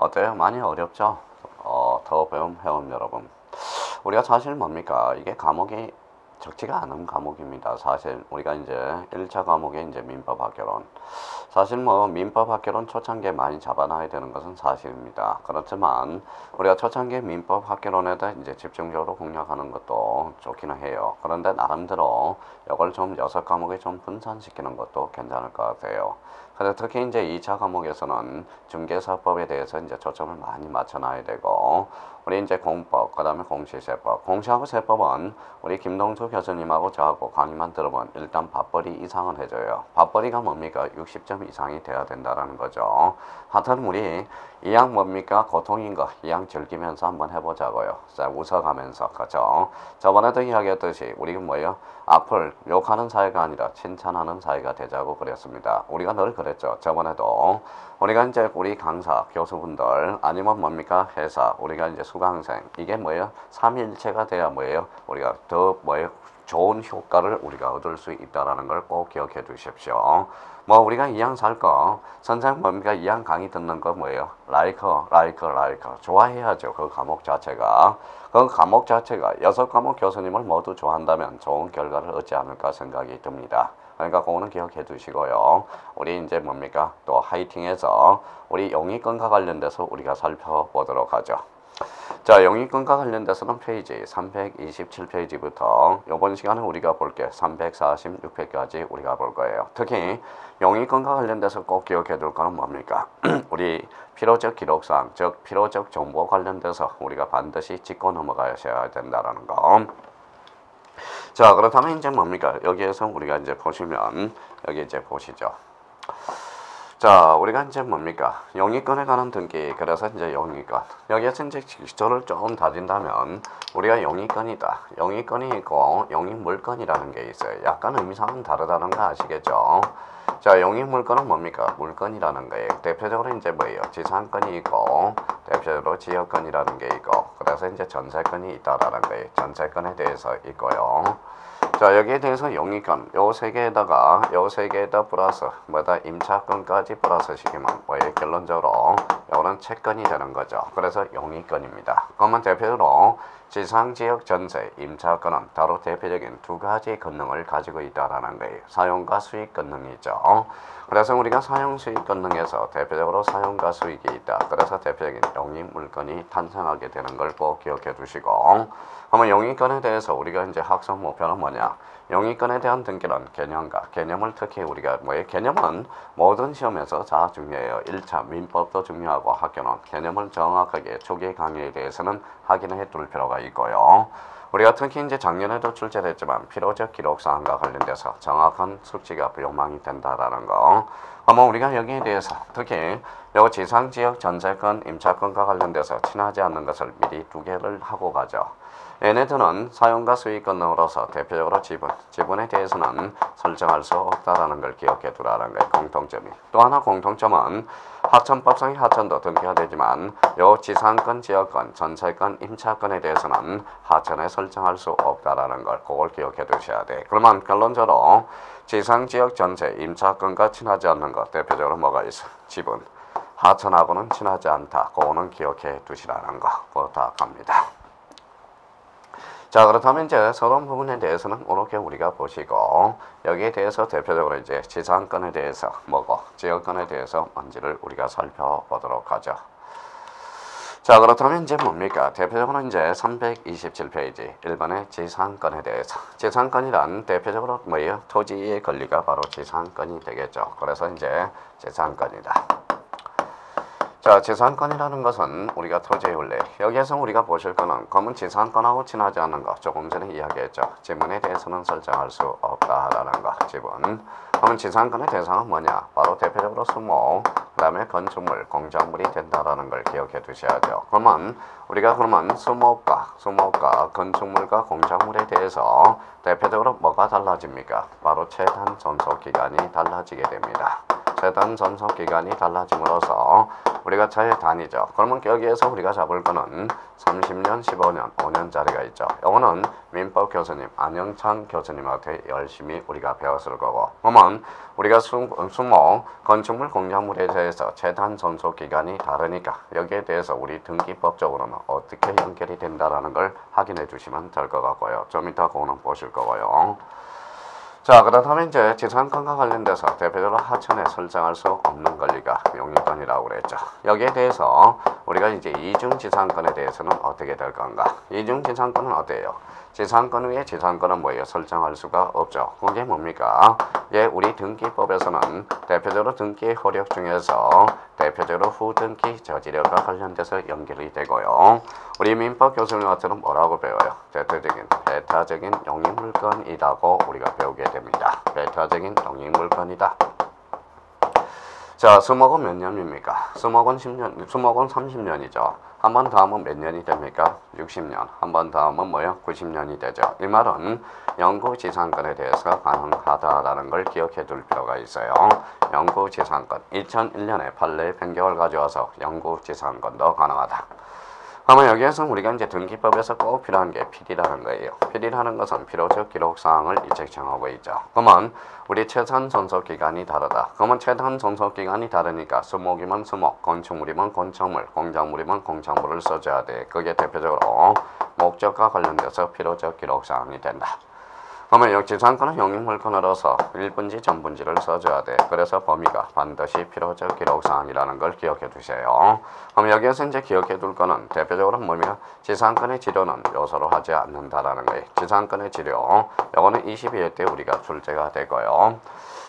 어때요? 많이 어렵죠? 더 배움 회원 여러분. 우리가 사실 뭡니까? 이게 과목이 적지가 않은 과목입니다. 사실 우리가 이제 1차 과목에 이제 민법학개론. 사실 뭐 민법학개론 초창기에 많이 잡아놔야 되는 것은 사실입니다. 그렇지만 우리가 초창기 민법학개론에다 이제 집중적으로 공략하는 것도 좋기는 해요. 그런데 나름대로 이걸 좀 6과목에 좀 분산시키는 것도 괜찮을 것 같아요. 그래서 특히 이제 2차 과목에서는 중개사법에 대해서 이제 초점을 많이 맞춰놔야 되고, 우리 이제 공법, 그 다음에 공시세법. 공시하고 세법은 우리 김동수 교수님하고 저하고 강의만 들어보면 일단 밥벌이 이상은 해줘요. 밥벌이가 뭡니까? 60점 이상이 돼야 된다는 거죠. 하여튼 우리 이왕 뭡니까? 고통인 거 이왕 즐기면서 한번 해보자고요. 자, 웃어가면서. 그죠? 저번에도 이야기했듯이 우리가 뭐예요? 악플 욕하는 사회가 아니라 칭찬하는 사회가 되자고 그랬습니다. 우리가 늘 그랬죠. 저번에도 우리가 이제 우리 강사 교수분들 아니면 뭡니까 회사 우리가 이제 수강생 이게 뭐예요? 삼위일체가 돼야 뭐예요? 우리가 더 뭐예요? 좋은 효과를 우리가 얻을 수 있다라는 걸 꼭 기억해 두십시오. 뭐 우리가 이왕 살 거 선생 뭡니까 이왕 강의 듣는 거 뭐예요? 라이크 좋아해야죠. 그 과목 자체가 그 과목 자체가 6과목 교수님을 모두 좋아한다면 좋은 결과를 얻지 않을까 생각이 듭니다. 그러니까 그거는 기억해 두시고요. 우리 이제 뭡니까 또 화이팅해서 우리 영위권과 관련돼서 우리가 살펴보도록 하죠. 자, 영위권과 관련돼서는 페이지 327페이지부터 이번 시간에 우리가 볼게 346페이지까지 우리가 볼 거예요. 특히 영위권과 관련돼서 꼭 기억해 둘 거는 뭡니까? 우리 필요적 기록사항, 즉 필요적 정보 관련돼서 우리가 반드시 짚고 넘어가셔야 된다는 거. 자, 그렇다면 이제 뭡니까? 여기에서 우리가 이제 보시면 여기 이제 보시죠. 자, 우리가 이제 뭡니까? 영위권에 관한 등기. 그래서 이제 영위권. 여기에서 이제 기초를 좀 다진다면 우리가 영위권이다. 영위권이 있고 영위물권이라는 게 있어요. 약간 의미상은 다르다는 거 아시겠죠? 자, 영위물권은 뭡니까? 물권이라는 거예요. 대표적으로 이제 뭐예요? 지상권이 있고 대표적으로 지역권이라는 게 있고 그래서 이제 전세권이 있다라는 거예요. 전세권에 대해서 있고요. 자, 여기에 대해서 영위권 요 세 개에다 플러스 뭐다 임차권까지 플러스 시키면 뭐예요? 결론적으로 요거는 채권이 되는 거죠. 그래서 영위권입니다. 그러면 대표적으로 지상지역 전세 임차권은 바로 대표적인 두 가지 권능을 가지고 있다라는 거예요. 사용과 수익 권능이죠. 그래서 우리가 사용 수익 권능에서 대표적으로 사용과 수익이 있다. 그래서 대표적인 영위물권이 탄생하게 되는 걸 꼭 기억해 두시고, 그러면 영위권에 대해서 우리가 이제 학습 목표는 뭐냐? 영위권에 대한 등기는 개념과 개념을 특히 우리가 뭐예요? 개념은 모든 시험에서 다 중요해요. 1차 민법도 중요하고 학교는 개념을 정확하게 초기 강의에 대해서는 확인해 둘 필요가 있고요. 우리가 특히 이제 작년에도 출제됐지만 필요적 기록사항과 관련돼서 정확한 숙지가 요망이 된다라는 거. 아마 우리가 여기에 대해서 특히 요 지상지역 전세권, 임차권과 관련돼서 친하지 않는 것을 미리 두 개를 하고 가죠. 얘네들은 사용과 수익 권능으로서 대표적으로 지분에 대해서는 설정할 수 없다라는 걸 기억해 두라는 거예요. 공통점이. 또 하나 공통점은 하천법상의 하천도 등기가 되지만 요 지상권, 지역권, 전세권, 임차권에 대해서는 하천에 설정할 수 없다라는 걸 그걸 기억해 두셔야 돼. 그러면 결론적으로 지상, 지역, 전세, 임차권과 친하지 않는 것 대표적으로 뭐가 있어? 지분. 하천하고는 친하지 않다. 그거는 기억해 두시라는 거 부탁합니다. 자, 그렇다면 이제 서론 부분에 대해서는 이렇게 우리가 보시고 여기에 대해서 대표적으로 이제 지상권에 대해서 뭐고 지역권에 대해서 뭔지를 우리가 살펴보도록 하죠. 자, 그렇다면 이제 뭡니까? 대표적으로 이제 327페이지 1번의 지상권에 대해서. 지상권이란 대표적으로 뭐예요? 토지의 권리가 바로 지상권이 되겠죠. 그래서 이제 지상권이다. 자, 지상권이라는 것은 우리가 토지의 원래 여기에서 우리가 보실 거는 검은 지상권하고 친하지 않는 거 조금 전에 이야기했죠. 지분에 대해서는 설정할 수 없다라는 거. 지분. 그러면 지상권의 대상은 뭐냐? 바로 대표적으로 수목, 그 다음에 건축물, 공작물이 된다라는 걸 기억해 두셔야죠. 그러면 우리가 수목과 건축물과 공작물에 대해서 대표적으로 뭐가 달라집니까? 바로 최단 존속기간이 달라지게 됩니다. 재단 전속 기간이 달라짐으로써 우리가 재단이죠. 그러면 여기에서 우리가 잡을 거는 30년, 15년, 5년짜리가 있죠. 이거는 민법 교수님 안영찬 교수님한테 열심히 우리가 배웠을 거고, 그러면 우리가 수목 건축물 공작물에 대해서 재단 전속 기간이 다르니까 여기에 대해서 우리 등기법적으로는 어떻게 연결이 된다라는 걸 확인해 주시면 될 것 같고요. 좀 이따 그거는 보실 거고요. 자, 그렇다면 이제 지상권과 관련돼서 대표적으로 하천에 설정할 수 없는 권리가 용의권이라고 그랬죠. 여기에 대해서 우리가 이제 이중지상권에 대해서는 어떻게 될 건가? 이중지상권은 어때요? 지상권 위에 지상권은 뭐예요? 설정할 수가 없죠. 그게 뭡니까? 예, 우리 등기법에서는 대표적으로 등기 효력 중에서 대표적으로 후등기 저지력과 관련돼서 연결이 되고요. 우리 민법 교수님 같은 뭐라고 배워요? 배타적인 용의물건이라고 우리가 배우게 됩니다. 배타적인 용의물건이다. 자, 수목은 몇 년입니까? 수목은 10년, 수목은 30년이죠. 한 번 더 하면 몇 년이 됩니까? 60년. 한 번 더 하면 뭐요? 90년이 되죠. 이 말은 영구지상권에 대해서 가능하다라는 걸 기억해 둘 필요가 있어요. 영구지상권. 2001년에 판례 변경을 가져와서 영구지상권도 가능하다. 그러면 여기에서 우리가 이제 등기법에서 꼭 필요한 게 필이라는 거예요. 필이라는 것은 필요적 기록사항을 책정하고 있죠. 그러면 우리 최단 전속 기간이 다르다. 그러면 최단 전속 기간이 다르니까 수목이면 수목, 건축물이면 건축물, 공작물이면 공작물을 써줘야 돼. 그게 대표적으로 목적과 관련돼서 필요적 기록사항이 된다. 그러면 여기 지상권은 용의물건으로서 1분지 전분지를 써줘야 돼. 그래서 범위가 반드시 필요적 기록사항이라는 걸 기억해 두세요. 그럼 여기에서 이제 기억해 둘 거는 대표적으로 뭐냐? 지상권의 지료는 요소로 하지 않는다라는 거예요. 지상권의 지료. 요거는 22회 때 우리가 출제가 되고요.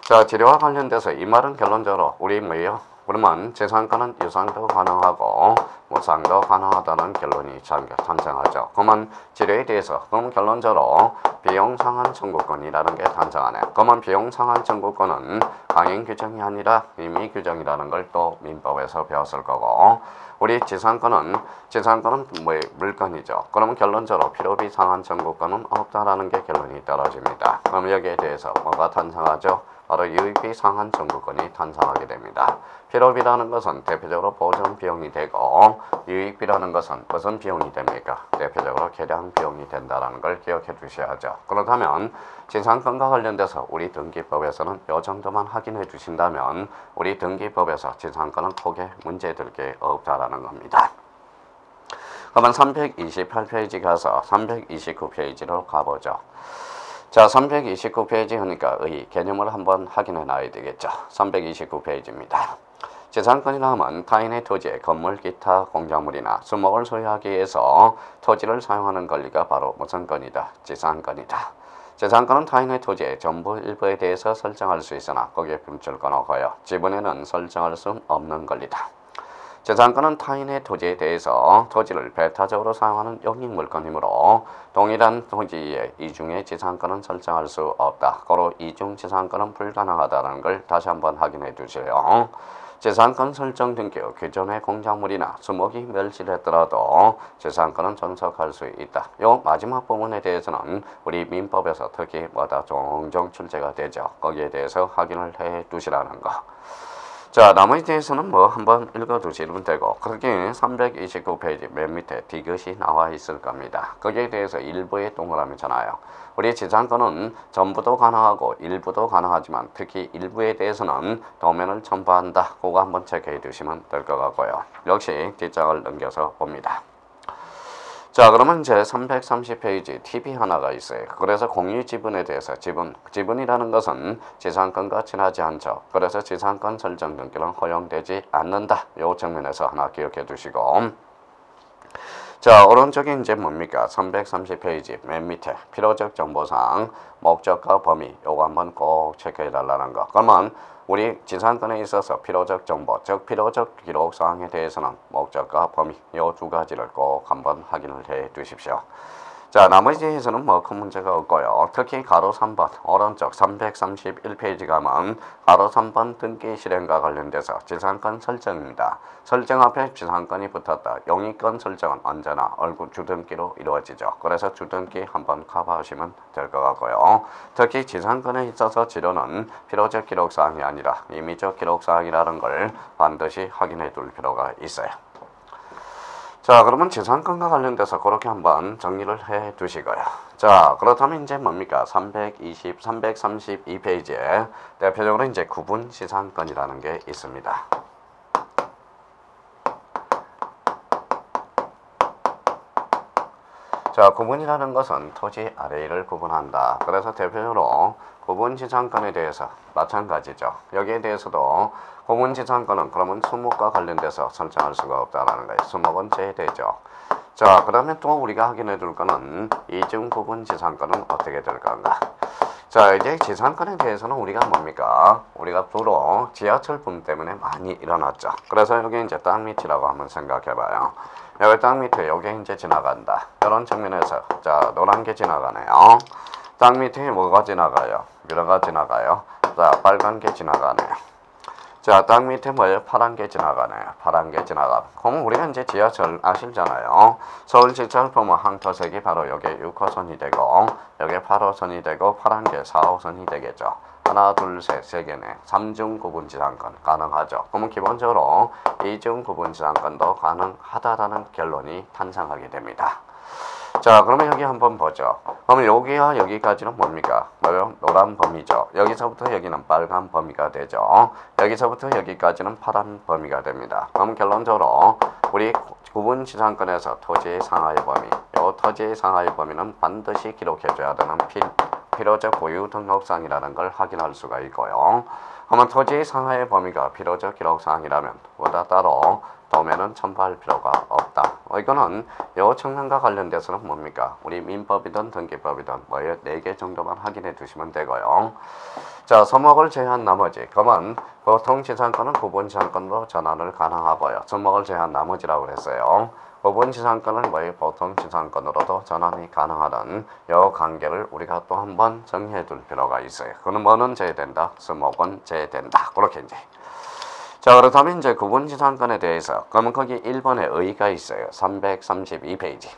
자, 지료와 관련돼서 이 말은 결론적으로 우리 뭐예요? 그러면 재산권은 유상도 가능하고 무상도 가능하다는 결론이 탄생하죠. 그러면 지료에 대해서 그럼 결론적으로 비용상한 청구권이라는 게 탄생하네. 그러면 비용상한 청구권은 강행 규정이 아니라 임의 규정이라는 걸 또 민법에서 배웠을 거고, 우리 지상권은 뭐 물건이죠. 그러면 결론적으로 필요비 상한 청구권은 없다라는 게 결론이 떨어집니다. 그럼 여기에 대해서 뭐가 탄생하죠? 바로 유익비 상한 청구권이 탄생하게 됩니다. 필요비라는 것은 대표적으로 보존 비용이 되고, 유익비라는 것은 무슨 비용이 됩니까? 대표적으로 계량 비용이 된다는 걸 기억해 주셔야죠. 그렇다면 지상권과 관련돼서 우리 등기법에서는 이 정도만 확인해 주신다면 우리 등기법에서 지상권은 크게 문제될 게 없다라는 겁니다. 그러면 328페이지 가서 329페이지로 가보죠. 자, 329페이지 하니까 의 개념을 한번 확인해 놔야 되겠죠. 329페이지입니다. 지상권이라 하면 타인의 토지에 건물, 기타 공작물이나 수목을 소유하기 위해서 토지를 사용하는 권리가 바로 무슨 권이다? 지상권이다. 지상권은 타인의 토지의 전부 일부에 대해서 설정할 수 있으나 거기에 분출권 없고요. 지분에는 설정할 수 없는 권리다. 재산권은 타인의 토지에 대해서 토지를 배타적으로 사용하는 용익물권이므로 동일한 토지의 이중의 지상권은 설정할 수 없다. 고로 이중 지상권은 불가능하다는 걸 다시 한번 확인해 주세요. 재산권 설정 등기 기존의 공작물이나 수목이 멸실했더라도 재산권은 전속할 수 있다. 요 마지막 부분에 대해서는 우리 민법에서 특히 종종 출제가 되죠. 거기에 대해서 확인을 해 두시라는 거. 자, 나머지 대해서는 뭐 한번 읽어두시면 되고, 그렇게 329페이지 맨 밑에 디귿이 나와 있을 겁니다. 거기에 대해서 일부의 동그라미잖아요. 우리 지상권은 전부도 가능하고 일부도 가능하지만 특히 일부에 대해서는 도면을 첨부한다. 그거 한번 체크해 두시면 될 것 같고요. 역시 뒷장을 넘겨서 봅니다. 자, 그러면 이제 330페이지 팁이 하나가 있어요. 그래서 공유 지분에 대해서 지분이라는 것은 지상권과 친하지 않죠. 그래서 지상권 설정 등기는 허용되지 않는다. 요 측면에서 하나 기억해 두시고, 자, 오른쪽에 이제 뭡니까? 330페이지 맨 밑에 필요적 정보사항, 목적과 범위 요거 한번 꼭 체크해 달라는 거. 그러면 우리 지상권에 있어서 필요적 정보, 즉 필요적 기록사항에 대해서는 목적과 범위 요 두 가지를 꼭 한번 확인을 해 두십시오. 자, 나머지에서는 뭐 큰 문제가 없고요. 특히 가로 3번 오른쪽 331페이지 가면 가로 3번 등기 실행과 관련돼서 지상권 설정입니다. 설정 앞에 지상권이 붙었다. 용의권 설정은 언제나 얼굴 주등기로 이루어지죠. 그래서 주등기 한번 커버하시면 될 것 같고요. 특히 지상권에 있어서 지료는 필요적 기록사항이 아니라 임의적 기록사항이라는 걸 반드시 확인해 둘 필요가 있어요. 자, 그러면 지상권과 관련돼서 그렇게 한번 정리를 해 두시고요. 자, 그렇다면 이제 뭡니까? 332페이지에 대표적으로 이제 구분 지상권이라는 게 있습니다. 자, 구분이라는 것은 토지 아래를 구분한다. 그래서 대표적으로 구분지상권에 대해서 마찬가지죠. 여기에 대해서도 구분지상권은 그러면 수목과 관련돼서 설정할 수가 없다라는 거예요. 수목은 제외되죠. 자, 그러면 또 우리가 확인해 둘 거는 이중 구분지상권은 어떻게 될 건가? 자, 이제 지상권에 대해서는 우리가 뭡니까? 우리가 주로 지하철 붐 때문에 많이 일어났죠. 그래서 여기 이제 땅 밑이라고 한번 생각해 봐요. 여기 땅 밑에 여기 이제 지나간다. 이런 측면에서 자, 노란 게 지나가네요. 땅 밑에 뭐가 지나가요? 미러가 지나가요. 자, 빨간 게 지나가네요. 자, 땅 밑에 뭐예요? 파란 게 지나가네요. 파란 게 지나가. 그럼 우리가 이제 지하철 아시잖아요. 서울 지하철 보면 항토색이 바로 여기 6호선이 되고 여기 8호선이 되고 파란 게 4호선이 되겠죠. 하나, 둘, 셋, 세 개네. 3중 구분 지상권 가능하죠. 그러면 기본적으로 2중 구분 지상권도 가능하다라는 결론이 탄생하게 됩니다. 자, 그러면 여기 한번 보죠. 그러면 여기와 여기까지는 뭡니까? 노란 범위죠. 여기서부터 여기는 빨간 범위가 되죠. 여기서부터 여기까지는 파란 범위가 됩니다. 그럼 결론적으로 우리 구분지상권에서 토지의 상하의 범위, 이 토지의 상하의 범위는 반드시 기록해줘야 되는 필요적 고유 등록사항이라는 걸 확인할 수가 있고요. 그러면 토지의 상하의 범위가 필요적 기록사항이라면 보다 따로 도면은 첨부할 필요가 없다. 이거는 요 청량과 관련돼서는 뭡니까? 우리 민법이든 등기법이든 뭐 4개 정도만 확인해 두시면 되고요. 자, 서목을 제외한 나머지 그러면 보통 지상권은 구분 지상권으로 전환을 가능하고요. 서목을 제외한 나머지라고 그랬어요. 구분 지상권은 보통 지상권으로도 전환이 가능하다는 요 관계를 우리가 또 한번 정리해 둘 필요가 있어요. 그는 뭐는 제외된다, 서목은 제외된다. 그렇게 이제. 자, 그렇다면 이제 구분지상권에 대해서 그러면 거기 1번에 의의가 있어요. 332페이지.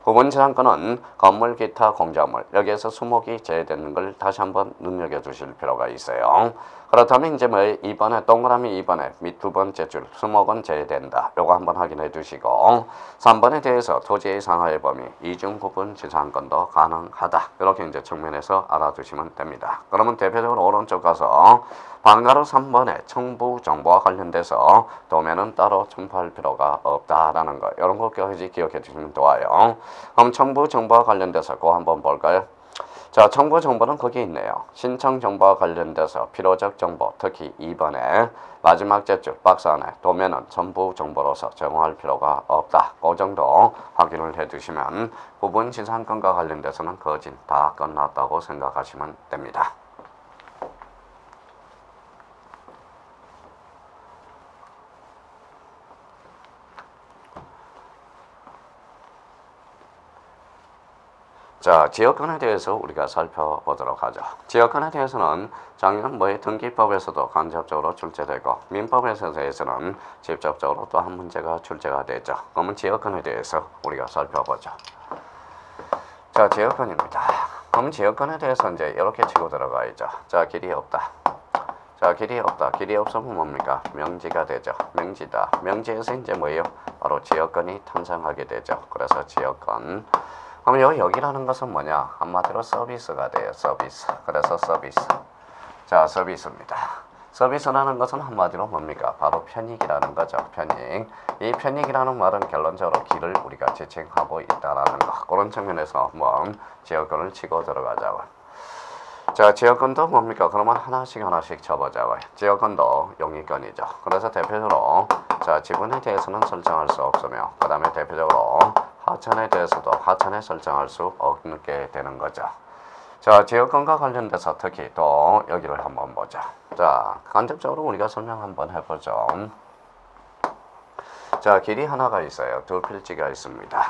구분지상권은 건물, 기타, 공작물 여기에서 수목이 제외되는 걸 다시 한번 눈여겨주실 필요가 있어요. 그렇다면 이제 뭐 2번에 동그라미 2번에 밑 두 번째 줄 수목은 제외된다. 요거 한번 확인해 두시고 3번에 대해서 토지의 상하의 범위 이중 구분 지상권도 가능하다. 이렇게 이제 측면에서 알아두시면 됩니다. 그러면 대표적으로 오른쪽 가서 방가로 3번에 청부 정보와 관련돼서 도면은 따로 첨부할 필요가 없다라는 거. 이런 것까지 기억해 주시면 좋아요. 그럼 청부 정보와 관련돼서 그거 한번 볼까요? 자, 청부 정보는 거기 있네요. 신청 정보와 관련돼서 필요적 정보, 특히 2번에 마지막 제줄 박스 안에 도면은 전부 정보로서 제공할 필요가 없다. 그 정도 확인을 해두시면 구분 지상권과 관련돼서는 거진 다 끝났다고 생각하시면 됩니다. 자, 지역권에 대해서 우리가 살펴보도록 하죠. 지역권에 대해서는 작년 등기법에서도 간접적으로 출제되고 민법에서 대해서는 직접적으로 또 한 문제가 출제가 되죠. 그러면 지역권에 대해서 우리가 살펴보죠. 자, 지역권입니다. 그럼 지역권에 대해서 이제 이렇게 치고 들어가 있죠. 자, 길이 없다. 자, 길이 없다. 길이 없으면 뭡니까? 명지가 되죠. 명지다. 명지에서 이제 뭐예요? 바로 지역권이 탄생하게 되죠. 그래서 지역권. 그럼 여기라는 것은 뭐냐? 한마디로 서비스가 돼요. 서비스. 그래서 서비스. 자, 서비스입니다. 서비스라는 것은 한마디로 뭡니까? 바로 편익이라는 거죠. 편익. 이 편익이라는 말은 결론적으로 길을 우리가 지칭하고 있다라는 거. 그런 측면에서 한번 지역권을 치고 들어가자고. 자, 지역권도 뭡니까? 그러면 하나씩 쳐보자고요. 지역권도 용의권이죠. 그래서 대표적으로 자, 지분에 대해서는 설정할 수 없으며 그 다음에 대표적으로 하천에 대해서도 하천에 설정할 수 없게 되는 거죠. 자, 지역권과 관련돼서 특히 또 여기를 한번 보자. 자, 간접적으로 우리가 설명 한번 해보죠. 자, 길이 하나가 있어요. 두 필지가 있습니다.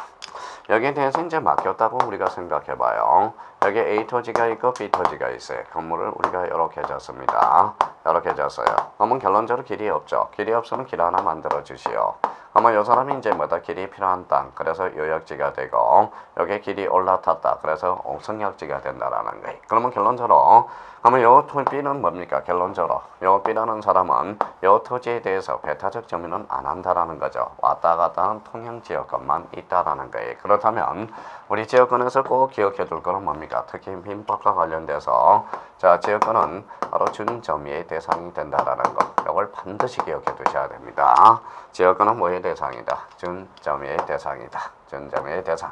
여기에 대해서 이제 맡겼다고 우리가 생각해봐요. 여기 A 토지가 있고 B 토지가 있어요. 건물을 우리가 이렇게 졌습니다. 이렇게 졌어요. 그러면 결론적으로 길이 없죠. 길이 없으면 길 하나 만들어 주시오. 그러면 이 사람이 이제 뭐다 길이 필요한 땅. 그래서 요역지가 되고 여기 길이 올라탔다. 그래서 옥성역지가 된다라는 거예요. 그러면 결론적으로 그러면 요 B는 뭡니까? 결론적으로 요 B라는 사람은 요 토지에 대해서 배타적 점유는 안 한다라는 거죠. 왔다 갔다 하는 통행지역권만 있다라는 거예요. 그렇다면 우리 지역권에서 꼭 기억해 둘 거는 뭡니까? 특히 민법과 관련돼서 자 지역권은 바로 준점유의 대상이 된다라는 거. 이걸 반드시 기억해 두셔야 됩니다. 지역권은 뭐의 대상이다? 준점유의 대상이다. 준점유의 대상.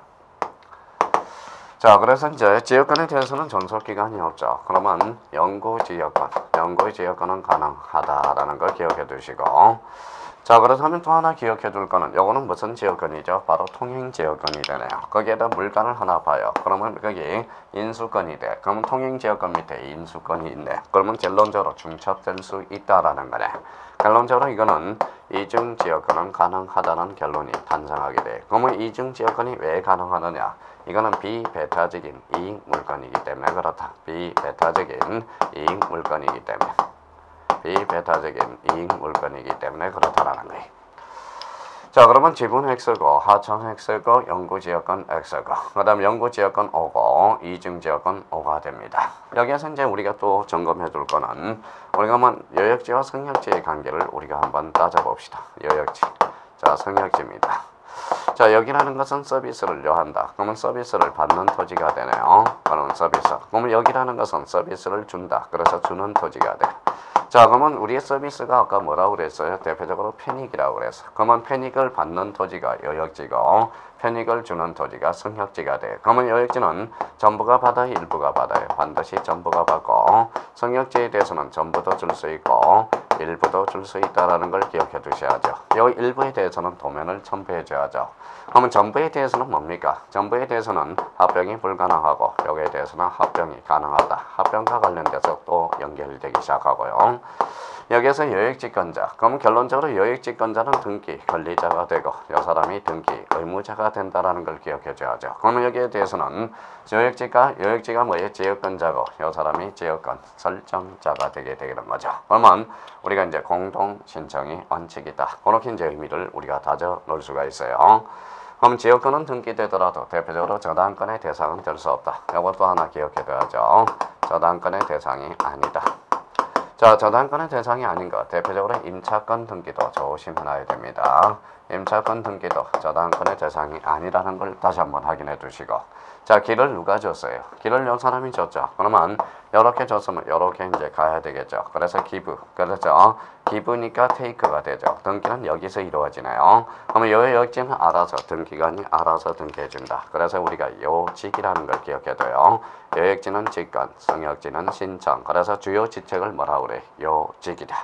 자, 그래서 이제 지역권에 대해서는 존속기간이 없죠. 그러면 영구의 지역권은 가능하다라는 걸 기억해 두시고 자, 그렇다면 또 하나 기억해 둘 거는 요거는 무슨 지역권이죠? 바로 통행지역권이 되네요. 거기에다 물건을 하나 봐요. 그러면 거기 인수권이 돼. 그러면 통행지역권 밑에 인수권이 있네. 그러면 결론적으로 중첩될 수 있다라는 거네. 결론적으로 이거는 이중지역권은 가능하다는 결론이 탄생하게 돼. 그러면 이중지역권이 왜 가능하느냐? 이거는 비배타적인 이익물건이기 때문에 그렇다. 비배타적인 이익물건이기 때문에. 비배타적인 이익물건이기 때문에 그렇다라는 거예요. 자, 그러면 지분 X고 하청 X고 영구지역권 X고 그 다음 영구지역권 O고 이중지역권 O가 됩니다. 여기에서 이제 우리가 또 점검해 둘 거는 우리가 뭐 여역지와 성역지의 관계를 우리가 한번 따져봅시다. 여역지. 자, 성역지입니다. 자, 여기라는 것은 서비스를 요한다. 그러면 서비스를 받는 토지가 되네요. 그러면 서비스. 그러면 여기라는 것은 서비스를 준다. 그래서 주는 토지가 돼. 자, 그러면 우리의 서비스가 아까 뭐라고 그랬어요? 대표적으로 편익이라고 그랬어. 그러면 편익을 받는 토지가 여역지고 편익을 주는 토지가 성역지가 돼. 그러면 여역지는 전부가 받아요, 일부가 받아요. 반드시 전부가 받고 성역지에 대해서는 전부도 줄 수 있고 일부도 줄 수 있다라는 걸 기억해 두셔야죠. 이 일부에 대해서는 도면을 첨부해 줘야죠. 그러면 전부에 대해서는 뭡니까? 전부에 대해서는 합병이 불가능하고 여기에 대해서는 합병이 가능하다. 합병과 관련돼서 또 연결되기 시작하고요. 여기에서 여역지권자. 그럼 결론적으로 여역지권자는 등기 권리자가 되고 이 사람이 등기 의무자가 된다라는 걸 기억해 줘야죠. 그러면 여기에 대해서는 여역지가 뭐예요? 지역권자고 이 사람이 지역권 설정자가 되게 되는 거죠. 그러면 우리가 이제 공동 신청이 원칙이다. 그렇게 이제 의미를 우리가 다져 놓을 수가 있어요. 그럼 지역권은 등기되더라도 대표적으로 저당권의 대상은 될 수 없다. 이것도 하나 기억해 둬야죠. 저당권의 대상이 아니다. 자, 저당권의 대상이 아닌 것. 대표적으로 임차권 등기도 조심해놔야 됩니다. 임차권 등기도 저당권의 대상이 아니라는 걸 다시 한번 확인해 두시고. 자, 길을 누가 줬어요? 길을 요 사람이 줬죠. 그러면 이렇게 줬으면 이렇게 이제 가야 되겠죠. 그래서 기부. 그렇죠. 기부니까 테이크가 되죠. 등기는 여기서 이루어지네요. 그러면 여역지는 알아서 등기관이 알아서 등기해 준다. 그래서 우리가 요직이라는 걸 기억해둬요. 여역지는 직권, 성역지는 신청. 그래서 주요 지책을 뭐라고 그래? 요직이다.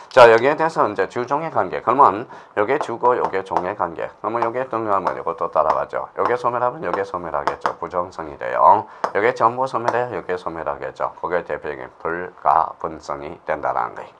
자, 여기에 대해서 이제 주종의 관계. 그러면 요게 주고 요게 종의 관계. 그러면 요게 등하면 요것도 따라가죠. 요게 소멸하면 요게 소멸하겠죠. 부정성이 돼요. 요게 전부 소멸해야 요게 소멸하겠죠. 그게 대표적인 불가분성이 된다는 거예요.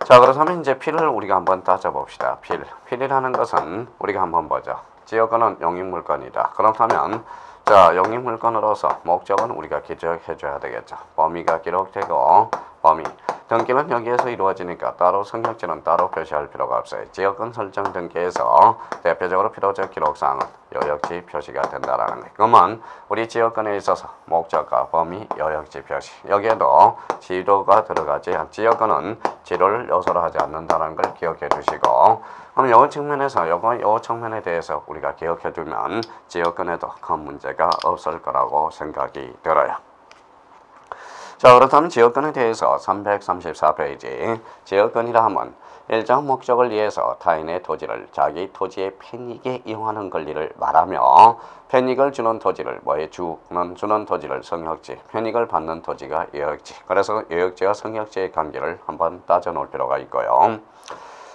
자, 그렇다면 이제 필을 우리가 한번 따져봅시다. 필이라는 것은 우리가 한번 보죠. 지역권은 용익물건이다. 그렇다면 자, 용익물건으로서 목적은 우리가 기억해 줘야 되겠죠. 범위가 기록되고 범위. 등기는 여기에서 이루어지니까 따로 성역지는 따로 표시할 필요가 없어요. 지역권 설정 등기에서 대표적으로 필요적 기록사항은 여역지 표시가 된다라는 거예요. 그러면 우리 지역권에 있어서 목적과 범위, 여역지 표시. 여기에도 지도가 들어가지 지역권은 지도를 요소로 하지 않는다는 걸 기억해 두시고 그럼 요 측면에서 요 측면에 대해서 우리가 기억해 두면 지역권에도 큰 문제가 없을 거라고 생각이 들어요. 자, 그렇다면 지역권에 대해서 334페이지 지역권이라 하면 일정 목적을 위해서 타인의 토지를 자기 토지의 편익에 이용하는 권리를 말하며 편익을 주는 토지를 주는 토지를 성역지, 편익을 받는 토지가 여역지. 그래서 여역지와 성역지의 관계를 한번 따져 놓을 필요가 있고요.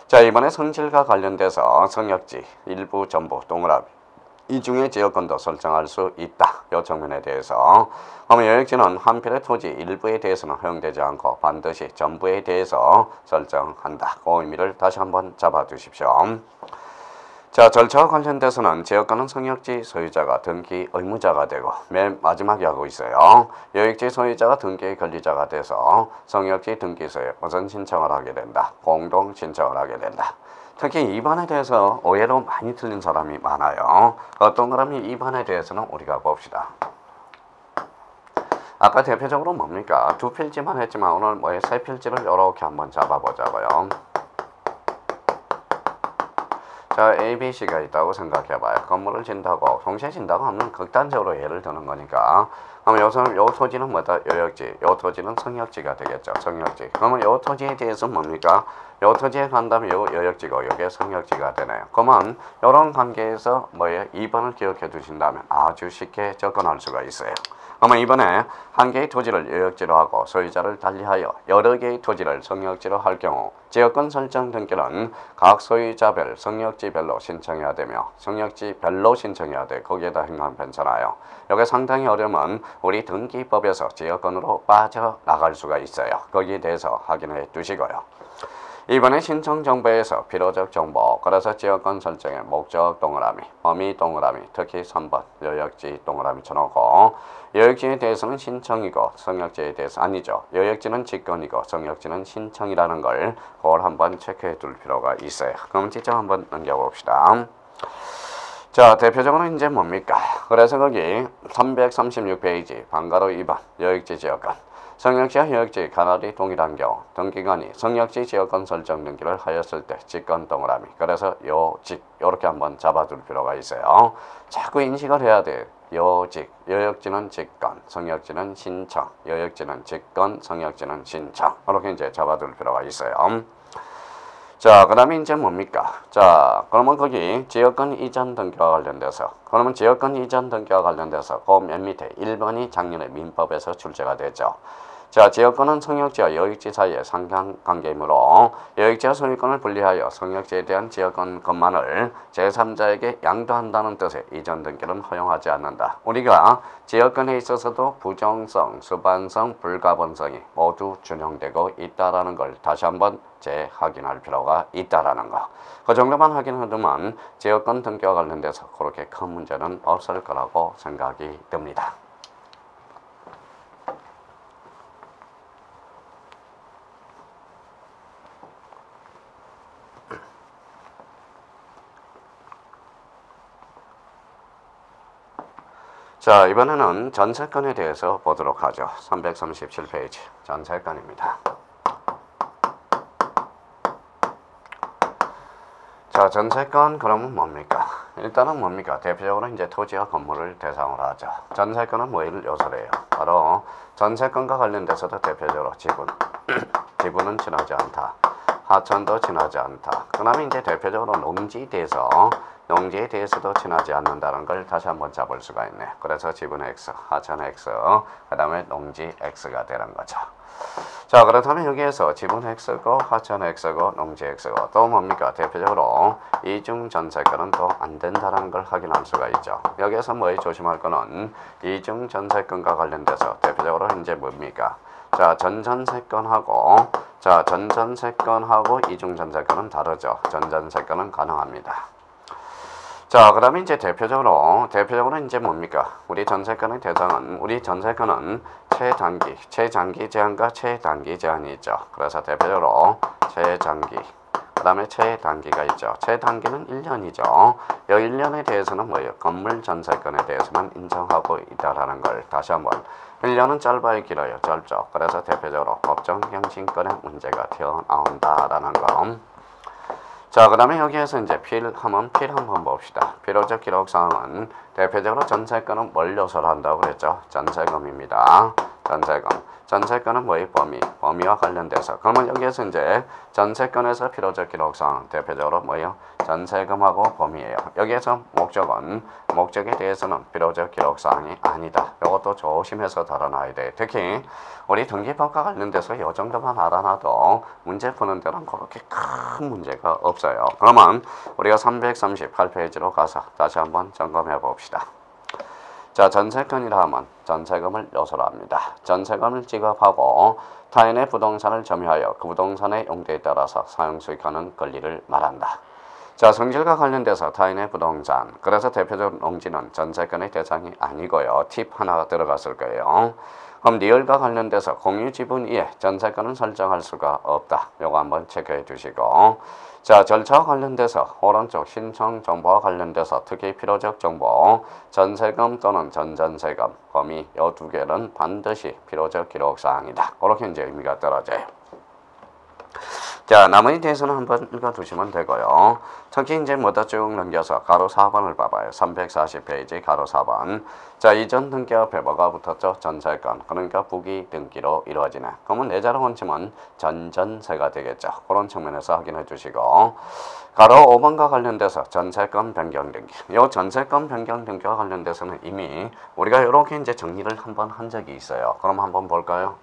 자, 이번에 성질과 관련돼서 성역지, 일부, 전부, 동그라미 이 중에 지역권도 설정할 수 있다. 이 측면에 대해서. 그러면 여역지는 한 필의 토지 일부에 대해서는 허용되지 않고 반드시 전부에 대해서 설정한다. 그 의미를 다시 한번 잡아 두십시오. 자, 절차와 관련돼서는 지역권은 성역지 소유자가 등기 의무자가 되고 맨 마지막에 하고 있어요. 여역지 소유자가 등기 권리자가 돼서 성역지 등기소에 우선 신청을 하게 된다. 공동 신청을 하게 된다. 특히 2번에 대해서 오해로 많이 틀린 사람이 많아요. 어떤 거라면 2번에 대해서는 우리가 봅시다. 아까 대표적으로 뭡니까? 두 필지만 했지만 오늘 뭐에 세 필지를 이렇게 한번 잡아보자고요. 자, A, B, C가 있다고 생각해봐요. 건물을 진다고, 동시에 진다고 하면 극단적으로 예를 드는 거니까. 그러면 요 토지는 뭐다? 요역지. 요 토지는 성역지가 되겠죠. 성역지. 그러면 요 토지에 대해서 뭡니까? 요 토지에 간다면 요 요역지고, 요게 성역지가 되네요. 그러면 요런 관계에서 뭐예요? 2번을 기억해 두신다면 아주 쉽게 접근할 수가 있어요. 그러면 이번에 한 개의 토지를 요역지로 하고 소유자를 달리하여 여러 개의 토지를 성역지로 할 경우 지역권 설정 등기는 각 소유자별 성역지별로 신청해야 되며 성역지별로 신청해야 돼. 거기에다 행간 편차나요. 이게 상당히 어려우면 우리 등기법에서 지역권으로 빠져나갈 수가 있어요. 거기에 대해서 확인해 두시고요. 이번에 신청 정보에서 필요적 정보, 그래서 지역권 설정의 목적 동그라미, 범위 동그라미, 특히 3번 요역지 동그라미 쳐놓고 요역지에 대해서는 신청이고 성역지에 대해서 아니죠. 요역지는 직권이고 성역지는 신청이라는 걸 그걸 한번 체크해 둘 필요가 있어요. 그럼 직접 한번 넘겨봅시다. 자, 대표적으로 이제 뭡니까? 그래서 거기 336페이지 방가로 2번 요역지 지역권. 성역지와 요역지 가나리 동일한 경우 등기관이 성역지 지역권 설정 등기를 하였을 때 직권 동그라미, 그래서 요직 요렇게 한번 잡아둘 필요가 있어요. 자꾸 인식을 해야 돼. 요직, 요역지는 직권, 성역지는 신청, 요역지는 직권, 성역지는 신청, 이렇게 이제 잡아둘 필요가 있어요. 자, 그 다음에 이제 뭡니까? 자, 그러면 거기 지역권 이전 등기와 관련돼서, 그러면 지역권 이전 등기와 관련돼서 그 맨 밑에 1번이 작년에 민법에서 출제가 됐죠. 자, 지역권은 성역지와 요역지 사이의 상관관계이므로 요역지와 소유권을 분리하여 성역지에 대한 지역권 것만을 제3자에게 양도한다는 뜻의 이전 등기는 허용하지 않는다. 우리가 지역권에 있어서도 부정성, 수반성, 불가분성이 모두 준용되고 있다라는 걸 다시 한번 재확인할 필요가 있다라는 거. 그 정도만 확인하면 지역권 등기와 관련돼서 그렇게 큰 문제는 없을 거라고 생각이 듭니다. 자, 이번에는 전세권에 대해서 보도록 하죠. 337페이지 전세권입니다. 자, 전세권 그러면 뭡니까? 일단은 뭡니까? 대표적으로 이제 토지와 건물을 대상으로 하죠. 전세권은 뭐를 요소로 해요? 바로 전세권과 관련돼서도 대표적으로 지분, 지분은 지나지 않다. 하천도 지나지 않다. 그 다음에 이제 대표적으로 농지에 대해서도 지나지 않는다는 걸 다시 한번 잡을 수가 있네. 그래서 지분 X, 하천 X, 그 다음에 농지 X가 되는 거죠. 자, 그렇다면 여기에서 지분 X고 하천 X고 농지 X고 또 뭡니까? 대표적으로 이중 전세권은 또 안 된다는 걸 확인할 수가 있죠. 여기에서 뭐 조심할 거는 이중 전세권과 관련돼서 대표적으로 이제 뭡니까? 자, 전전세권하고 이중 전세권은 다르죠. 전전세권은 가능합니다. 자, 그 다음에 이제 대표적으로 이제 뭡니까? 우리 전세권의 대상은, 우리 전세권은 최장기 제한과 최단기 제한이 있죠. 그래서 대표적으로 최장기, 그 다음에 최단기가 있죠. 최단기는 1년이죠. 이 1년에 대해서는 뭐예요? 건물 전세권에 대해서만 인정하고 있다라는 걸 다시 한번. 1년은 짧아요, 길어요? 짧죠. 그래서 대표적으로 법정경신권의 문제가 튀어나온다라는 거. 자, 그 다음에 여기에서 이제 필 한번 봅시다. 필요적 기록사항은 대표적으로 전세권은 뭘 요소로 한다고 그랬죠? 전세금입니다. 전세권은 뭐의 범위와 관련돼서. 그러면 여기에서 이제 전세권에서 필요적 기록사항 대표적으로 뭐예요? 전세금하고 범위예요. 여기에서 목적에 대해서는 필요적 기록사항이 아니다. 이것도 조심해서 다뤄놔야 돼. 특히 우리 등기법과 관련돼서 이 정도만 알아놔도 문제 푸는 데는 그렇게 큰 문제가 없어요. 그러면 우리가 338페이지로 가서 다시 한번 점검해 봅시다. 자, 전세권이라 하면 전세금을 요소로 합니다. 전세금을 지급하고 타인의 부동산을 점유하여 그 부동산의 용도에 따라서 사용 수익하는 권리를 말한다. 자, 성질과 관련돼서 타인의 부동산. 그래서 대표적 농지는 전세권의 대상이 아니고요. 팁 하나가 들어갔을 거예요. 그럼 리얼과 관련돼서 공유 지분 이에 전세권은 설정할 수가 없다. 요거 한번 체크해 두시고. 자, 절차와 관련돼서 오른쪽 신청 정보와 관련돼서 특히 필요적 정보, 전세금 또는 전전세금, 범위 요 두 개는 반드시 필요적 기록사항이다. 그렇게 이제 의미가 떨어져요. 자, 나머지 대해서는 한번 읽어두시면 되고요. 특히 이제 뭐다 쭉 넘겨서 가로 4번을 봐봐요. 340페이지 가로 4번. 자, 이전 등기 앞에 뭐가 붙었죠? 전세권. 그러니까 부기 등기로 이루어지네. 그러면 내자로 원칙은 전전세가 되겠죠. 그런 측면에서 확인해 주시고. 가로 5번과 관련돼서 전세권 변경 등기. 이 전세권 변경 등기와 관련돼서는 이미 우리가 이렇게 이제 정리를 한번 한 적이 있어요. 그럼 한번 볼까요?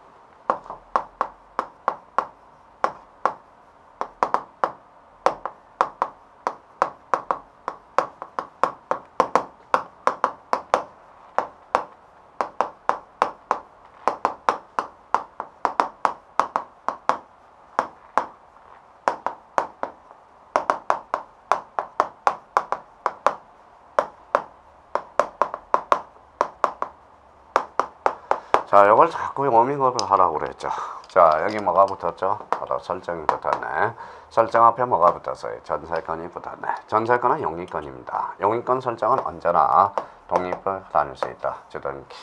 자, 이걸 자꾸 워밍업을 하라고 그랬죠. 자, 여기 뭐가 붙었죠? 바로 설정이 붙었네. 설정 앞에 뭐가 붙었어요? 전세권이 붙었네. 전세권은 용의권입니다. 용의권 설정은 언제나 독립을 다닐 수 있다. 주등기.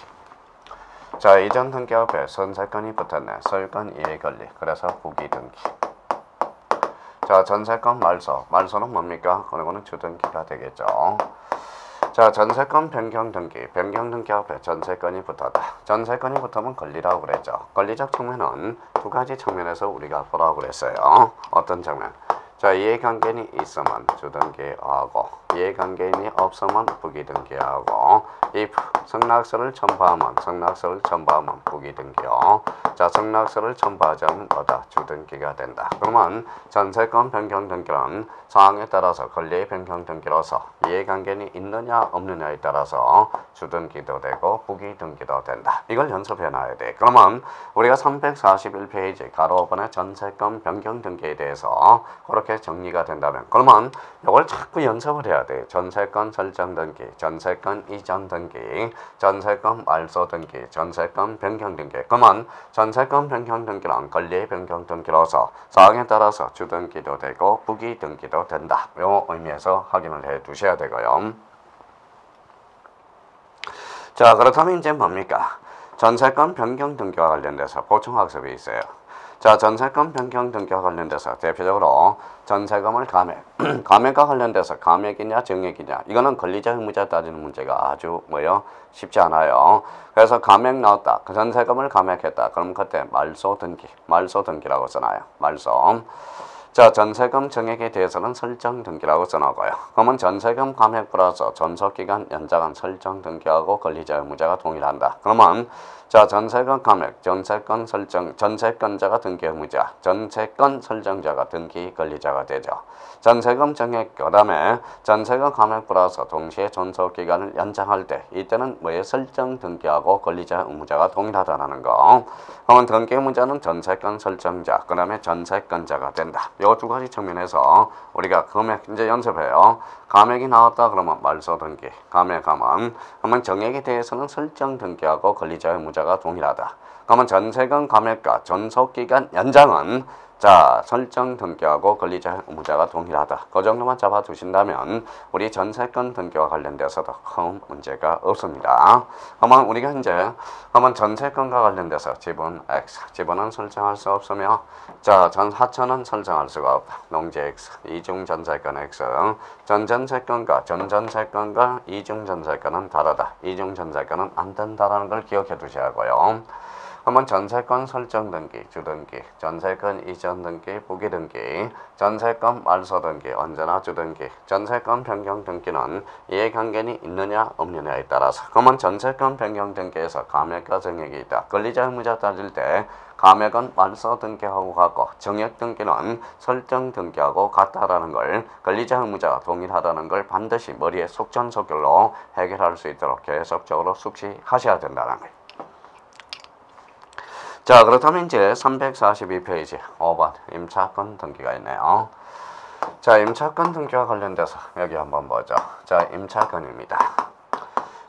자, 이전 등기 앞에 전세권이 붙었네. 소유권 이해 권리. 그래서 부기 등기. 자, 전세권 말소. 말소는 뭡니까? 그거는 주등기가 되겠죠. 자, 전세권 변경 등기. 변경 등기 앞에 전세권이 붙었다. 전세권이 붙으면 권리라고 그랬죠. 권리적 측면은 두 가지 측면에서 우리가 보라고 그랬어요. 어떤 측면? 자, 이해관계인이 있으면 주등기하고 이해관계인이 없으면 부기등기하고 if 승낙서를 첨부하면 부기등기요. 자, 승낙서를 첨부하지 않으면 뭐다? 주등기가 된다. 그러면 전세권 변경 등기는 상황에 따라서 권리의 변경 등기로서 이해관계인이 있느냐 없느냐에 따라서 주등기도 되고 부기등기도 된다. 이걸 연습해 놔야 돼. 그러면 우리가 341페이지 가로 5번의 전세권 변경 등기에 대해서 그렇게 정리가 된다면 그러면 이걸 자꾸 연습을 해야 돼. 전세권 설정 등기, 전세권 이전 등기, 전세권 말소 등기, 전세권 변경 등기. 그러면 전세권 변경 등기는 권리의 변경 등기로서 사항에 따라서 주등기도 되고 부기등기도 된다. 이 의미에서 확인을 해 두셔야 되고요. 자, 그렇다면 이제 뭡니까? 전세권 변경 등기와 관련돼서 보충학습이 있어요. 자, 전세권 변경 등기와 관련돼서 대표적으로 전세금을 감액, 감액과 관련돼서 감액이냐 정액이냐 이거는 권리자 의무자 따지는 문제가 아주 쉽지 않아요. 그래서 감액 나왔다. 그 전세금을 감액했다. 그럼 그때 말소 등기라고 써놔요. 말소. 자, 전세금 정액에 대해서는 설정 등기라고 써놓고요. 그러면 전세금 감액 플러스 존속기간 연장한 설정 등기하고 권리자 의무자가 동일한다. 그러면 자, 전세금 감액, 전세권 설정, 전세권자가 등기 의무자, 전세권 설정자가 등기 권리자가 되죠. 전세금 정액, 그 다음에 전세금 감액 플러스 동시에 존속기간을 연장할 때 이때는 뭐에 설정 등기하고 권리자 의무자가 동일하다는 거. 그러면 등기 의무자는 전세권 설정자, 그 다음에 전세권자가 된다. 이 두 가지 측면에서 우리가 감액 이제 연습해요. 감액이 나왔다 그러면 말소 등기, 감액하면 그러면 정액에 대해서는 설정 등기하고 권리자 의무자가 동일하다. 그러면 전세금 감액과 존속기간 연장은 자, 설정 등기하고 권리자 의무자가 동일하다. 그 정도만 잡아두신다면 우리 전세권 등기와 관련돼서도 큰 문제가 없습니다. 그러면 우리가 이제 전세권과 관련돼서 지분 X, 지분은 설정할 수 없으며 자, 하천은 설정할 수가 없다. 농지 X, 이중 전세권 X, 전전세권과 전전세권과 이중 전세권은 다르다. 이중 전세권은 안 된다라는 걸 기억해 두셔야 하고요. 그러면 전세권 설정 등기, 주등기, 전세권 이전 등기, 부기 등기, 전세권 말소 등기, 언제나 주등기, 전세권 변경 등기는 이해관계인이 있느냐 없느냐에 따라서 그러면 전세권 변경 등기에서 감액과 정액이 있다. 권리자 의무자 따질 때 감액은 말소 등기하고 같고 정액 등기는 설정 등기하고 같다라는 걸 권리자 의무자가 동일하다는 걸 반드시 머리에 속전속결로 해결할 수 있도록 계속적으로 숙지하셔야 된다는 거예요. 자, 그렇다면 이제 342페이지 5번 임차권 등기가 있네요. 자, 임차권 등기와 관련돼서 여기 한번 보죠. 자, 임차권입니다.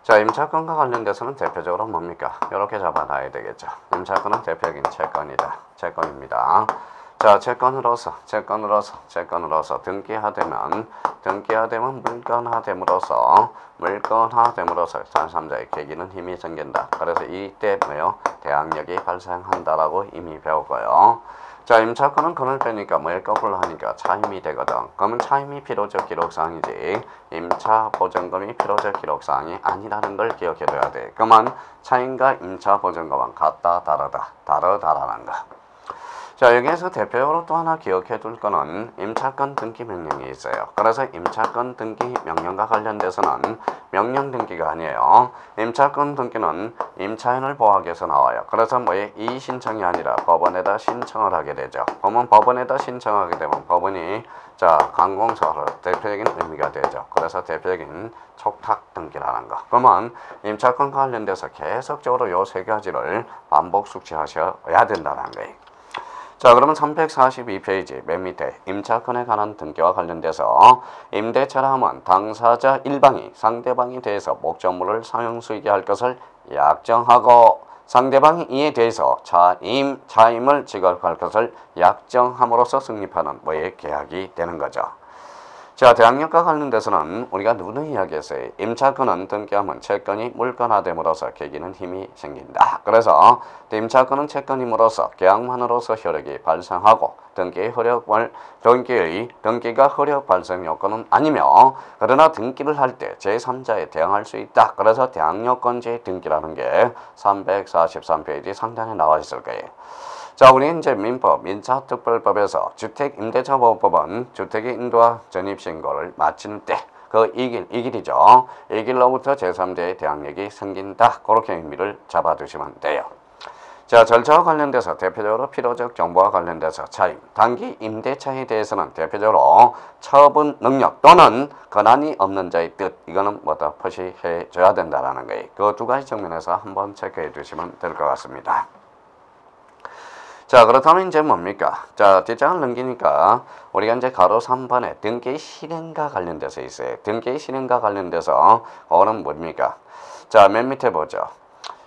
자, 임차권과 관련돼서는 대표적으로 뭡니까? 이렇게 잡아놔야 되겠죠. 임차권은 대표적인 채권이다. 채권입니다. 자, 채권으로서 등기화되면 물건화됨으로써 제3자의 계기는 힘이 생긴다. 그래서 이때 뭐요? 대항력이 발생한다라고 이미 배웠고요. 자, 임차권은 근을 빼니까 뭐에 거꾸로 하니까 차임이 되거든. 그러면 차임이 필요적 기록사항이지 임차 보증금이 필요적 기록사항이 아니라는 걸 기억해둬야 돼. 그러면 차임과 임차 보증금은 같다, 다르다라는 거. 자, 여기에서 대표적으로 또 하나 기억해 둘 거는 임차권 등기 명령이 있어요. 그래서 임차권 등기 명령과 관련돼서는 명령 등기가 아니에요. 임차권 등기는 임차인을 보호하기 위해서 나와요. 그래서 뭐에 이의 신청이 아니라 법원에다 신청을 하게 되죠. 그러면 법원에다 신청하게 되면 법원이 자, 강공서로 대표적인 의미가 되죠. 그래서 대표적인 촉탁 등기라는 거. 그러면 임차권과 관련돼서 계속적으로 요 세 가지를 반복 숙지하셔야 된다는 거예요. 자, 그러면 342페이지 맨 밑에 임차권에 관한 등기와 관련돼서 임대차라 하면 당사자 일방이 상대방에 대해서 목적물을 사용수익에 할 것을 약정하고 상대방이 이에 대해서 차임을 지급할 것을 약정함으로써 성립하는 뭐의 계약이 되는 거죠. 자, 대항력과 관련돼서는 우리가 누누이 이야기했어요. 임차권은 등기하면 채권이 물건화됨으로써 계기는 힘이 생긴다. 그래서 임차권은 채권임으로써 계약만으로서 효력이 발생하고 등기가 효력 발생 요건은 아니며 그러나 등기를 할 때 제3자에 대항할 수 있다. 그래서 대항력권자의 등기라는 게 343페이지 상단에 나와 있을 거예요. 자, 우리 이제 민법, 민사특별법에서 주택임대차보호법은 주택의 인도와 전입신고를 마치는 때 그 이 길이죠. 이 길로부터 제3자의 대항력이 생긴다. 그렇게 의미를 잡아두시면 돼요. 자, 절차와 관련돼서 대표적으로 필요적 정보와 관련돼서 차임, 단기 임대차에 대해서는 대표적으로 처분 능력 또는 권한이 없는 자의 뜻, 이거는 뭐다 표시해 줘야 된다라는 거예요. 그 두 가지 측면에서 한번 체크해 두시면 될 것 같습니다. 자, 그렇다면 이제 뭡니까? 자, 뒷장을 넘기니까 우리가 이제 가로 3번에 등기 실행과 관련돼서 있어요. 등기 실행과 관련돼서 그거는 뭡니까? 자, 맨 밑에 보죠.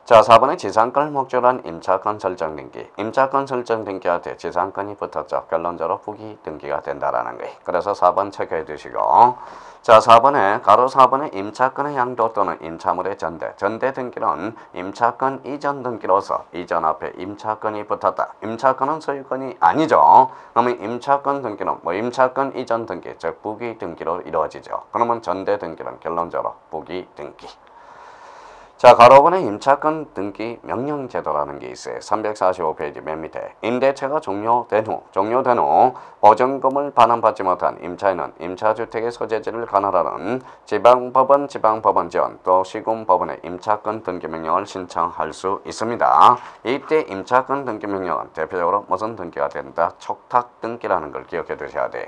자, 4번에 지상권을 목적으로 한 임차권 설정 등기. 임차권 설정 등기한테 지상권이 붙었죠. 결론적으로 부기 등기가 된다라는 거예요. 그래서 4번 체크해 두시고. 자, 4번에 가로 4번에 임차권의 양도 또는 임차물의 전대. 전대 등기는 임차권 이전 등기로서 이전 앞에 임차권이 붙었다. 임차권은 소유권이 아니죠. 그러면 임차권 등기는 임차권 이전 등기, 즉 부기 등기로 이루어지죠. 그러면 전대 등기는 결론적으로 부기 등기. 자, 가로번에 임차권 등기 명령제도라는 게 있어요. 345페이지 맨 밑에 임대차가 종료된 후 보증금을 반환받지 못한 임차인은 임차주택의 소재지를 관할하는 지방법원 지원 또 시군법원에 임차권 등기 명령을 신청할 수 있습니다. 이때 임차권 등기 명령은 대표적으로 무슨 등기가 된다? 촉탁 등기라는 걸 기억해 두셔야 돼요.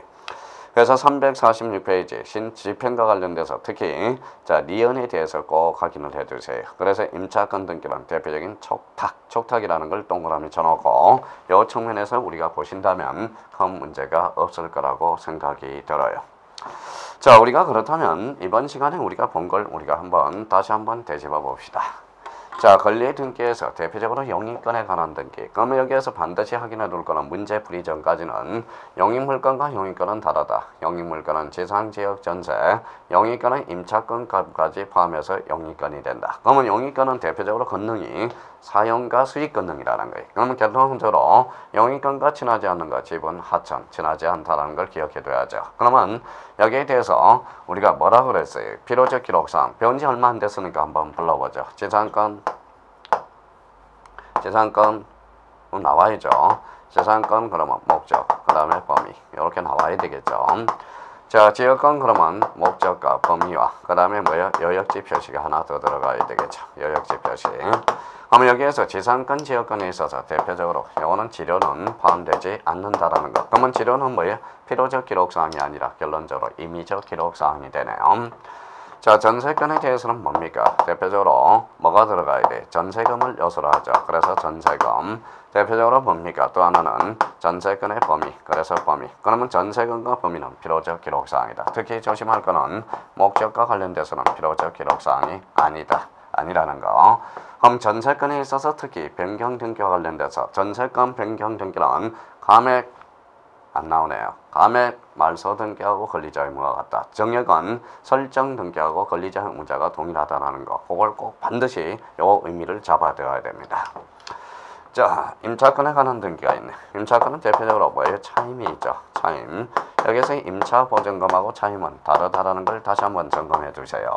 그래서 346페이지 신집행과 관련돼서 특히 자, 리언에 대해서 꼭 확인을 해두세요. 그래서 임차권 등기란 대표적인 촉탁이라는 걸 동그라미 쳐놓고 이 측면에서 우리가 보신다면 큰 문제가 없을 거라고 생각이 들어요. 자, 우리가 그렇다면 이번 시간에 우리가 본 걸 우리가 다시 한번 되짚어 봅시다. 자, 권리의 등기에서 대표적으로 영입권에 관한 등기. 그러면 여기에서 반드시 확인해 둘 거는 문제 풀이 전까지는 영입물건과 영입권은 다르다. 영입물건은 지상지역 전세, 영입권은 임차권까지 포함해서 영입권이 된다. 그러면 영입권은 대표적으로 권능이 사용과 수익 권능이라는 거예요. 그러면 결론적으로 영입권과 친하지 않는 것, 지분 하천, 친하지 않다라는 걸 기억해 둬야죠. 그러면 여기에 대해서 우리가 뭐라 그랬어요? 필요적 기록상 배운 지 얼마 안 됐으니까 한번 불러보죠. 지상권 나와야죠. 지상권 그러면 목적, 그 다음에 범위 이렇게 나와야 되겠죠. 자, 지역권 그러면 목적과 범위와 그 다음에 여역지 표시가 하나 더 들어가야 되겠죠. 여역지 표시. 그러면 여기에서 지상권 지역권에 있어서 대표적으로 요거는 지료는 포함되지 않는다라는 거. 그러면 지료는 필요적 기록사항이 아니라 결론적으로 임의적 기록사항이 되네요. 자, 전세건에 대해서는 뭡니까? 대표적으로 뭐가 들어가야 돼? 전세금을 요소로 하죠. 그래서 전세금. 대표적으로 뭡니까? 또 하나는 전세건의 범위. 그래서 범위. 그러면 전세금과 범위는 필요적 기록사항이다. 특히 조심할 거는 목적과 관련돼서는 필요적 기록사항이 아니다. 아니라는 거. 그럼 전세건에 있어서 특히 변경 등기와 관련돼서 전세건 변경 등기는 감액 안 나오네요. 감액 말소 등기하고 권리자 의무가 같다. 정액은 설정 등기하고 권리자 의무자가 동일하다는 거. 그걸 꼭 반드시 요 의미를 잡아둬야 됩니다. 자, 임차권에 관한 등기가 있네. 임차권은 대표적으로 뭐예요? 차임이 있죠. 차임. 여기서 임차 보증금하고 차임은 다르다라는 걸 다시 한번 점검해 두세요.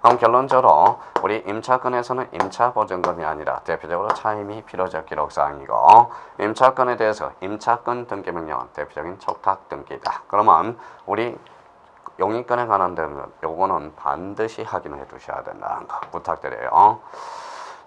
그럼 결론적으로 우리 임차권에서는 임차 보증금이 아니라 대표적으로 차임이 필요적 기록사항이고, 임차권에 대해서 임차권 등기 명령은 대표적인 촉탁 등기다. 그러면 우리 용익권에 관한 데는 요거는 반드시 확인해 두셔야 된다는 거 부탁드려요.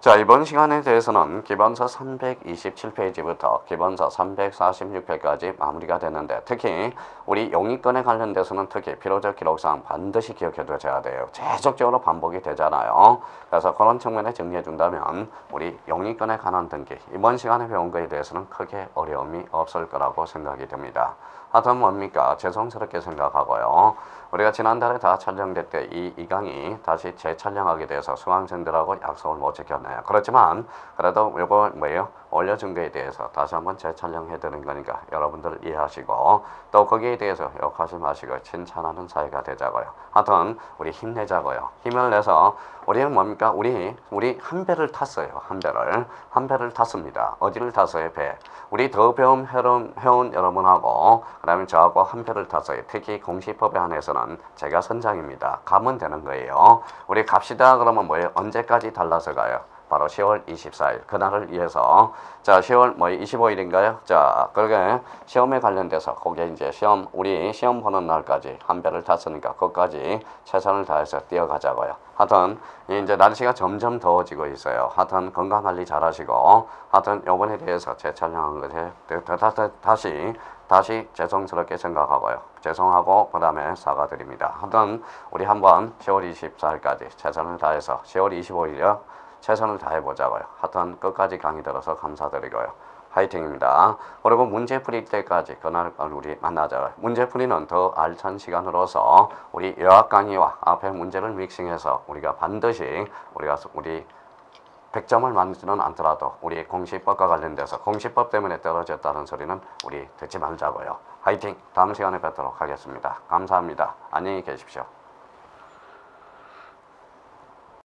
자, 이번 시간에 대해서는 기본서 327페이지부터 기본서 346페이지까지 마무리가 되는데, 특히 우리 용익권에 관련돼서는 특히 필요적 기록사항 반드시 기억해 두셔야 돼요. 계속적으로 반복이 되잖아요. 그래서 그런 측면에 정리해 준다면 우리 용익권에 관한 등기 이번 시간에 배운 거에 대해서는 크게 어려움이 없을 거라고 생각이 됩니다. 하여튼 뭡니까? 죄송스럽게 생각하고요. 우리가 지난달에 다 촬영될 때 이 강의 다시 재촬영하게 돼서 수강생들하고 약속을 못 지켰네요. 그렇지만 그래도 이거 뭐예요? 올려준 거에 대해서 다시 한번 재촬영해 드리는 거니까 여러분들 이해하시고, 또 거기에 대해서 욕하지 마시고 칭찬하는 사이가 되자고요. 하여튼 우리 힘내자고요. 힘을 내서 우리는 뭡니까? 우리 한 배를 탔어요. 한 배를 탔습니다. 어디를 탔어요? 배. 우리 더 배움 회원 여러분하고 그다음에 저하고 한 배를 탔어요. 특히 공시법에 한해서는 제가 선장입니다. 가면 되는 거예요. 우리 갑시다 그러면 뭐예요? 언제까지 달라서 가요? 바로 10월 24일 그날을 위해서. 자, 10월 25일인가요? 자, 그러게 시험에 관련돼서 거기에 이제 우리 시험 보는 날까지 한 배를 탔으니까 그것까지 최선을 다해서 뛰어가자고요. 하여튼 이제 날씨가 점점 더워지고 있어요. 하여튼 건강 관리 잘 하시고, 하여튼 요번에 대해서 재촬영한 것에 다시 죄송스럽게 생각하고요. 죄송하고 그 다음에 사과드립니다. 하여튼 우리 한번 10월 24일까지 최선을 다해서 10월 25일이요. 최선을 다해보자고요. 하여튼 끝까지 강의 들어서 감사드리고요. 화이팅입니다. 그리고 문제 풀이 때까지 그날 우리 만나자고요. 문제 풀이는 더 알찬 시간으로서 우리 요약 강의와 앞에 문제를 믹싱해서 우리가 반드시 우리 100점을 만들지는 않더라도 우리 공시법과 관련돼서 공시법 때문에 떨어졌다는 소리는 우리 듣지 말자고요. 화이팅! 다음 시간에 뵙도록 하겠습니다. 감사합니다. 안녕히 계십시오.